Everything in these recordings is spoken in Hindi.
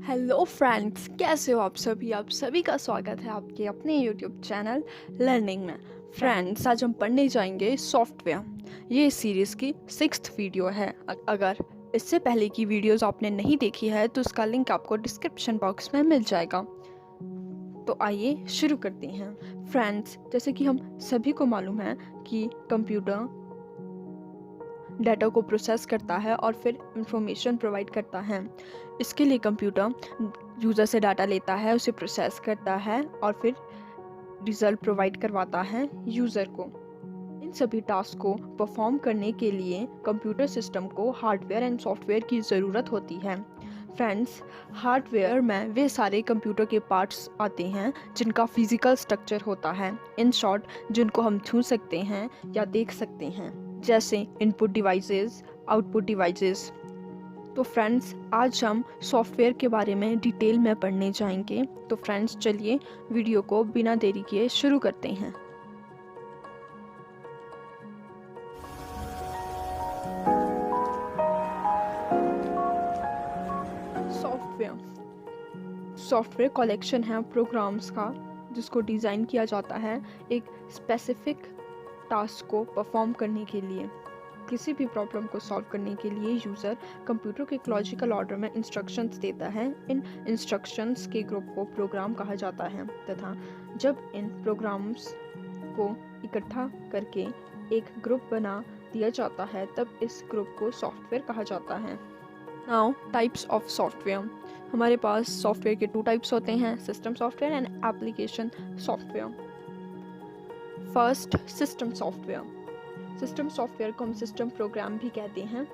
हेलो फ्रेंड्स, कैसे हो आप सभी। आप सभी का स्वागत है आपके अपने यूट्यूब चैनल लर्निंग में। फ्रेंड्स, आज हम पढ़ने जाएंगे सॉफ्टवेयर। ये सीरीज़ की 6th वीडियो है। अगर इससे पहले की वीडियोस आपने नहीं देखी है तो उसका लिंक आपको डिस्क्रिप्शन बॉक्स में मिल जाएगा। तो आइए शुरू करते हैं। फ्रेंड्स, जैसे कि हम सभी को मालूम है कि कंप्यूटर डाटा को प्रोसेस करता है और फिर इंफॉर्मेशन प्रोवाइड करता है। इसके लिए कंप्यूटर यूज़र से डाटा लेता है, उसे प्रोसेस करता है और फिर रिजल्ट प्रोवाइड करवाता है यूज़र को। इन सभी टास्क को परफॉर्म करने के लिए कंप्यूटर सिस्टम को हार्डवेयर एंड सॉफ्टवेयर की ज़रूरत होती है। फ्रेंड्स, हार्डवेयर में वे सारे कंप्यूटर के पार्ट्स आते हैं जिनका फिजिकल स्ट्रक्चर होता है, इन शॉर्ट जिनको हम छू सकते हैं या देख सकते हैं, जैसे इनपुट डिवाइसेस, आउटपुट डिवाइसेस। तो फ्रेंड्स, आज हम सॉफ्टवेयर के बारे में डिटेल में पढ़ने जाएंगे। तो फ्रेंड्स, चलिए वीडियो को बिना देरी किए शुरू करते हैं। सॉफ्टवेयर कलेक्शन है प्रोग्राम्स का जिसको डिज़ाइन किया जाता है एक स्पेसिफिक टास्क को परफॉर्म करने के लिए। किसी भी प्रॉब्लम को सॉल्व करने के लिए यूज़र कंप्यूटर के एक लॉजिकल ऑर्डर में इंस्ट्रक्शंस देता है। इन इंस्ट्रक्शंस के ग्रुप को प्रोग्राम कहा जाता है तथा जब इन प्रोग्राम्स को इकट्ठा करके एक ग्रुप बना दिया जाता है तब इस ग्रुप को सॉफ्टवेयर कहा जाता है। Now, types of software. हमारे पास सॉफ्टवेयर के 2 टाइप्स होते हैं, system software and application software. First, system software. System software को हम सिस्टम प्रोग्राम भी कहते हैं।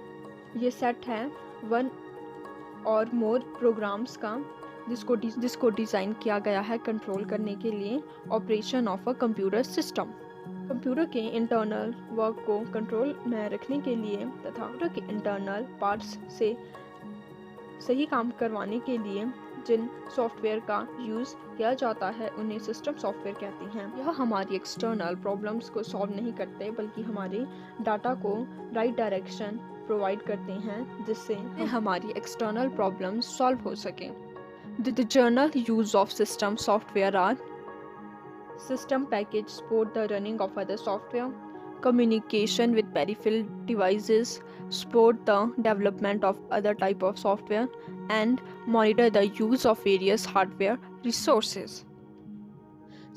ये सेट है 1 और मोर प्रोग्राम्स का जिसको डिज़ाइन किया गया है कंट्रोल करने के लिए operation of a computer system. Computer के इंटरनल वर्क को कंट्रोल में रखने के लिए तथा कंप्यूटर के इंटरनल पार्ट्स से सही काम करवाने के लिए जिन सॉफ्टवेयर का यूज़ किया जाता है उन्हें सिस्टम सॉफ्टवेयर कहते हैं। यह हमारी एक्सटर्नल प्रॉब्लम्स को सॉल्व नहीं करते बल्कि हमारे डाटा को राइट डायरेक्शन प्रोवाइड करते हैं जिससे हमारी एक्सटर्नल प्रॉब्लम्स सॉल्व हो सकें। The general use of system software are system package support the running of other software, communication with peripheral devices, support the development of other type of software, and monitor the use of various hardware resources.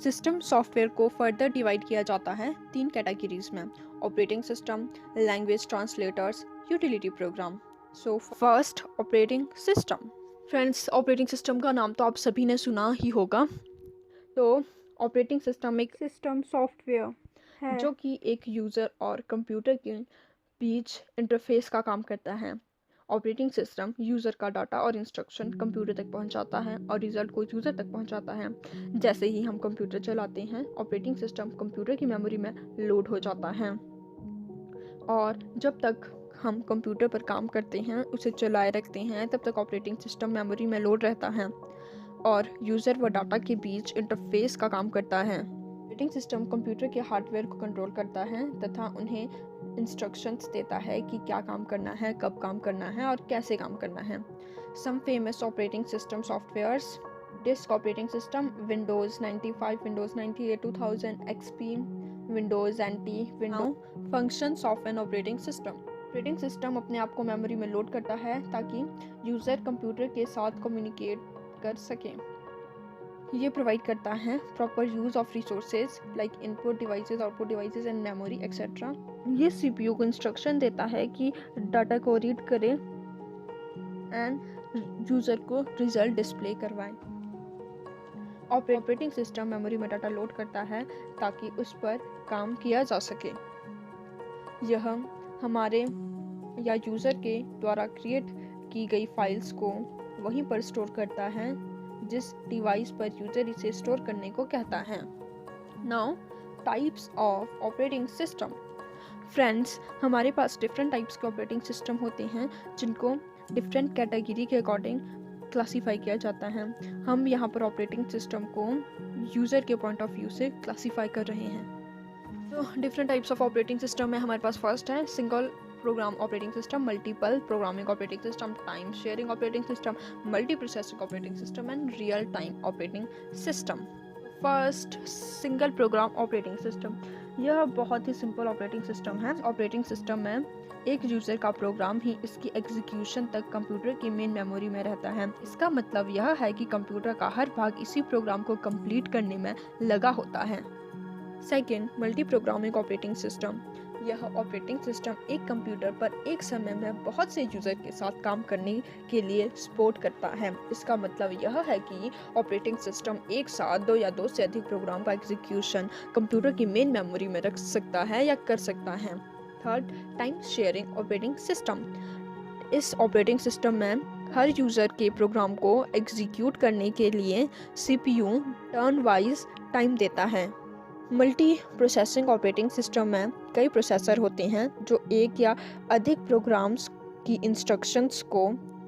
System software को फर्दर डिवाइड किया जाता है 3 कैटेगरीज में: operating system, language translators, utility programme. So first, operating system. Friends, operating system का नाम तो आप सभी ने सुना ही होगा। तो ऑपरेटिंग सिस्टम एक सिस्टम सॉफ्टवेयर है जो कि एक यूज़र और कंप्यूटर के बीच इंटरफेस का काम करता है। ऑपरेटिंग सिस्टम यूज़र का डाटा और इंस्ट्रक्शन कंप्यूटर तक पहुंचाता है और रिजल्ट को यूज़र तक पहुंचाता है। जैसे ही हम कंप्यूटर चलाते हैं, ऑपरेटिंग सिस्टम कंप्यूटर की मेमोरी में लोड हो जाता है और जब तक हम कंप्यूटर पर काम करते हैं, उसे चलाए रखते हैं, तब तक ऑपरेटिंग सिस्टम मेमोरी में लोड रहता है और यूज़र व डाटा के बीच इंटरफेस का काम करता है। ऑपरेटिंग सिस्टम कंप्यूटर के हार्डवेयर को कंट्रोल करता है तथा उन्हें इंस्ट्रक्शंस देता है कि क्या काम करना है, कब काम करना है और कैसे काम करना है। Some famous operating system softwares: disk operating system, Windows 95, Windows 98, 2000 XP, Windows NT। Functions of an operating system. Operating system अपने आप को मेमोरी में लोड करता है ताकि यूज़र कंप्यूटर के साथ कम्युनिकेट कर सकें। ये प्रोवाइड करता है proper use of resources like input devices, output devices and memory etcetera. ये सीपीयू को इंस्ट्रक्शन देता है कि डाटा को रीड करे एंड यूजर को रिजल्ट डिस्प्ले करवाए। ऑपरेटिंग सिस्टम मेमोरी में डाटा लोड करता है ताकि उस पर काम किया जा सके। यह हमारे या यूज़र के द्वारा क्रिएट की गई फाइल्स को वहीं पर स्टोर करता है जिस डिवाइस पर यूज़र इसे स्टोर करने को कहता है। Now, types of operating system. Friends, हमारे पास डिफरेंट टाइप्स के ऑपरेटिंग सिस्टम होते हैं जिनको डिफरेंट कैटेगरी के अकॉर्डिंग क्लासीफाई किया जाता है। हम यहाँ पर ऑपरेटिंग सिस्टम को यूज़र के पॉइंट ऑफ व्यू से क्लासीफाई कर रहे हैं। तो different types of operating system में हमारे पास फर्स्ट है single program operating system, multiple programming operating system, time sharing operating system, multi-processing operating system and real-time operating system. First single program operating system, यह बहुत ही सिंपल ऑपरेटिंग सिस्टम है। ऑपरेटिंग सिस्टम में एक यूज़र का प्रोग्राम ही इसकी एग्जीक्यूशन तक कंप्यूटर की मेन मेमोरी में रहता है। इसका मतलब यह है कि कंप्यूटर का हर भाग इसी प्रोग्राम को कंप्लीट करने में लगा होता है। Second, multi programming operating system, यह ऑपरेटिंग सिस्टम एक कंप्यूटर पर एक समय में बहुत से यूज़र के साथ काम करने के लिए सपोर्ट करता है। इसका मतलब यह है कि ऑपरेटिंग सिस्टम एक साथ दो या दो से अधिक प्रोग्राम का एग्जीक्यूशन कंप्यूटर की मेन मेमोरी में रख सकता है या कर सकता है। Third, time sharing operating system, इस ऑपरेटिंग सिस्टम में हर यूज़र के प्रोग्राम को एग्जीक्यूट करने के लिए CPU टर्न वाइज टाइम देता है। मल्टी प्रोसेसिंग ऑपरेटिंग सिस्टम में कई प्रोसेसर होते हैं जो एक या अधिक प्रोग्राम्स की इंस्ट्रक्शंस को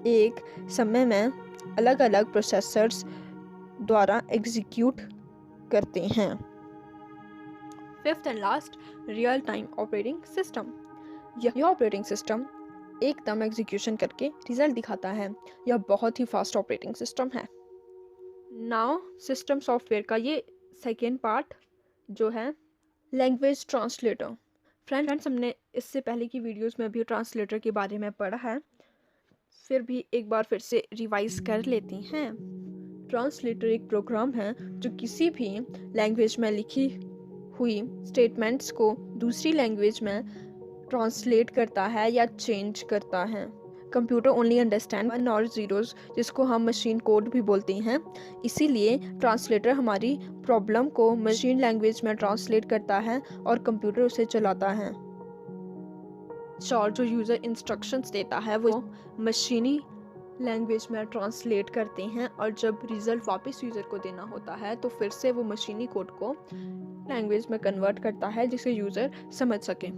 एक समय में अलग अलग प्रोसेसर्स द्वारा एग्जीक्यूट करते हैं। Fifth and last, real time operating system, यह ऑपरेटिंग सिस्टम एकदम एग्जीक्यूशन करके रिजल्ट दिखाता है। यह बहुत ही फास्ट ऑपरेटिंग सिस्टम है। नाउ सिस्टम सॉफ्टवेयर का ये सेकेंड पार्ट जो है लैंग्वेज ट्रांसलेटर। फ्रेंड्स, हमने इससे पहले की वीडियोस में भी ट्रांसलेटर के बारे में पढ़ा है, फिर भी एक बार फिर से रिवाइज कर लेते हैं। ट्रांसलेटर एक प्रोग्राम है जो किसी भी लैंग्वेज में लिखी हुई स्टेटमेंट्स को दूसरी लैंग्वेज में ट्रांसलेट करता है या चेंज करता है। कंप्यूटर ओनली अंडरस्टैंड 1 और 0s, जिसको हम मशीन कोड भी बोलते हैं। इसीलिए ट्रांसलेटर हमारी प्रॉब्लम को मशीन लैंग्वेज में ट्रांसलेट करता है और कंप्यूटर उसे चलाता है। जो यूज़र इंस्ट्रक्शंस देता है वो मशीनी लैंग्वेज में ट्रांसलेट करते हैं और जब रिजल्ट वापस यूज़र को देना होता है तो फिर से वो मशीनी कोड को लैंग्वेज में कन्वर्ट करता है जिसे यूज़र समझ सके।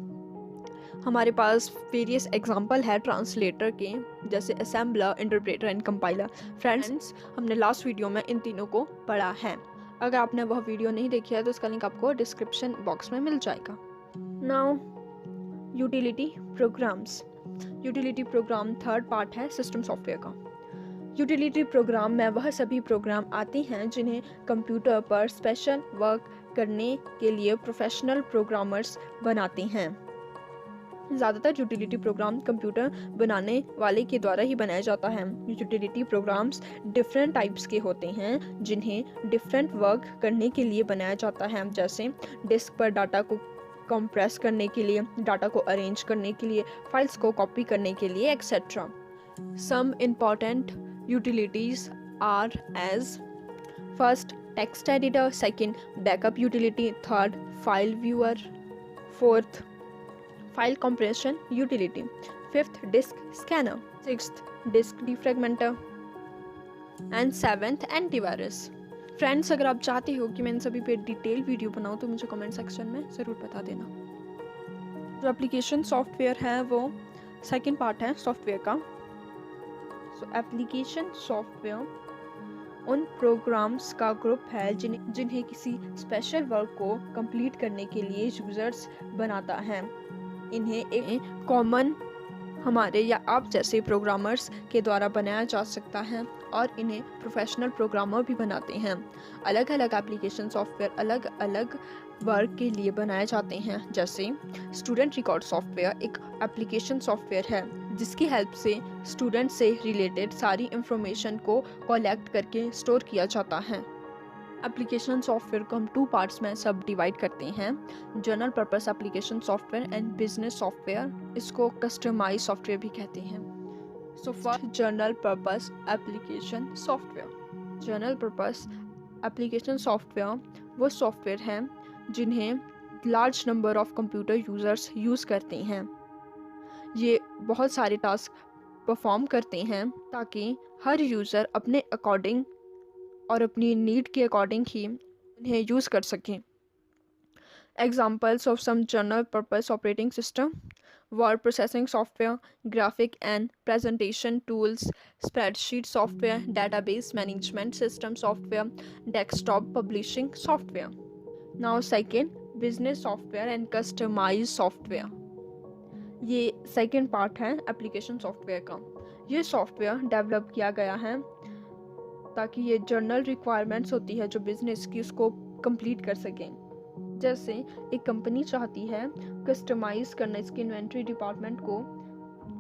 हमारे पास वेरियस एग्जाम्पल है ट्रांसलेटर के, जैसे assembler, interpreter and compiler. Friends, हमने लास्ट वीडियो में इन तीनों को पढ़ा है। अगर आपने वह वीडियो नहीं देखी है तो उसका लिंक आपको डिस्क्रिप्शन बॉक्स में मिल जाएगा। Now utility programmes. Utility programme third part है सिस्टम सॉफ्टवेयर का। यूटिलिटी प्रोग्राम में वह सभी प्रोग्राम आते हैं जिन्हें कंप्यूटर पर स्पेशल वर्क करने के लिए प्रोफेशनल प्रोग्रामर्स बनाते हैं। ज़्यादातर यूटिलिटी प्रोग्राम कंप्यूटर बनाने वाले के द्वारा ही बनाया जाता है। यूटिलिटी प्रोग्राम्स डिफरेंट टाइप्स के होते हैं जिन्हें डिफरेंट वर्क करने के लिए बनाया जाता है, जैसे डिस्क पर डाटा को कंप्रेस करने के लिए, डाटा को अरेंज करने के लिए, फाइल्स को कॉपी करने के लिए, etcetera. Some important utilities are as first text editor, second backup utility, third file viewer, fourth file compression utility, fifth disk scanner, sixth disk defragmenter and seventh antivirus. Friends, अगर आप चाहते हो कि मैं इन सभी पे डिटेल वीडियो बनाऊं तो मुझे कमेंट सेक्शन में ज़रूर बता देना। जो एप्लीकेशन सॉफ्टवेयर है वो सेकंड पार्ट है सॉफ्टवेयर का। सो एप्लीकेशन सॉफ्टवेयर उन प्रोग्राम्स का ग्रुप है जिन्हें किसी स्पेशल वर्क को कंप्लीट करने के लिए यूजर्स बनाता है। इन्हें एक कॉमन हमारे या आप जैसे प्रोग्रामर्स के द्वारा बनाया जा सकता है और इन्हें प्रोफेशनल प्रोग्रामर भी बनाते हैं। अलग अलग एप्लीकेशन सॉफ्टवेयर अलग अलग वर्क के लिए बनाए जाते हैं। जैसे स्टूडेंट रिकॉर्ड सॉफ्टवेयर एक एप्लीकेशन सॉफ्टवेयर है जिसकी हेल्प से स्टूडेंट से रिलेटेड सारी इंफॉर्मेशन को कलेक्ट करके स्टोर किया जाता है। एप्लीकेशन सॉफ्टवेयर को हम 2 पार्ट्स में सब डिवाइड करते हैं, general purpose application software and business software. इसको कस्टमाइज सॉफ्टवेयर भी कहते हैं। So first, general purpose application software. General purpose application software वो सॉफ्टवेयर हैं जिन्हें large number of computer users use करते हैं। ये बहुत सारे टास्क परफॉर्म करते हैं ताकि हर यूज़र अपने अकॉर्डिंग और अपनी नीड के अकॉर्डिंग ही उन्हें यूज़ कर सकें। Examples of some general purpose operating system: word processing software, graphic and presentation tools, spreadsheet software, database management system software, desktop publishing software. Now second, business software and customize software. ये सेकंड पार्ट है एप्लीकेशन सॉफ्टवेयर का। ये सॉफ्टवेयर डेवलप किया गया है ताकि ये जर्नल रिक्वायरमेंट्स होती है जो बिजनेस की उसको कंप्लीट कर सकें। जैसे एक कंपनी चाहती है कस्टमाइज करना इसके इन्वेंट्री डिपार्टमेंट को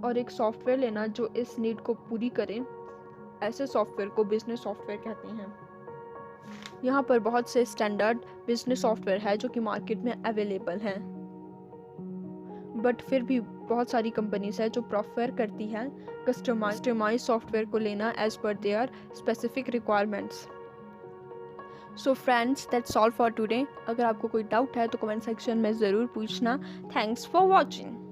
और एक सॉफ्टवेयर लेना जो इस नीड को पूरी करे, ऐसे सॉफ्टवेयर को बिजनेस सॉफ्टवेयर कहते हैं। यहाँ पर बहुत से स्टैंडर्ड बिजनेस सॉफ्टवेयर है जो कि मार्केट में अवेलेबल हैं, बट फिर भी बहुत सारी कंपनीज है जो प्रेफर करती हैं कस्टमाइज सॉफ्टवेयर को लेना एज पर their specific requirements. So friends, that's all for today. अगर आपको कोई डाउट है तो कमेंट सेक्शन में ज़रूर पूछना। Thanks for watching.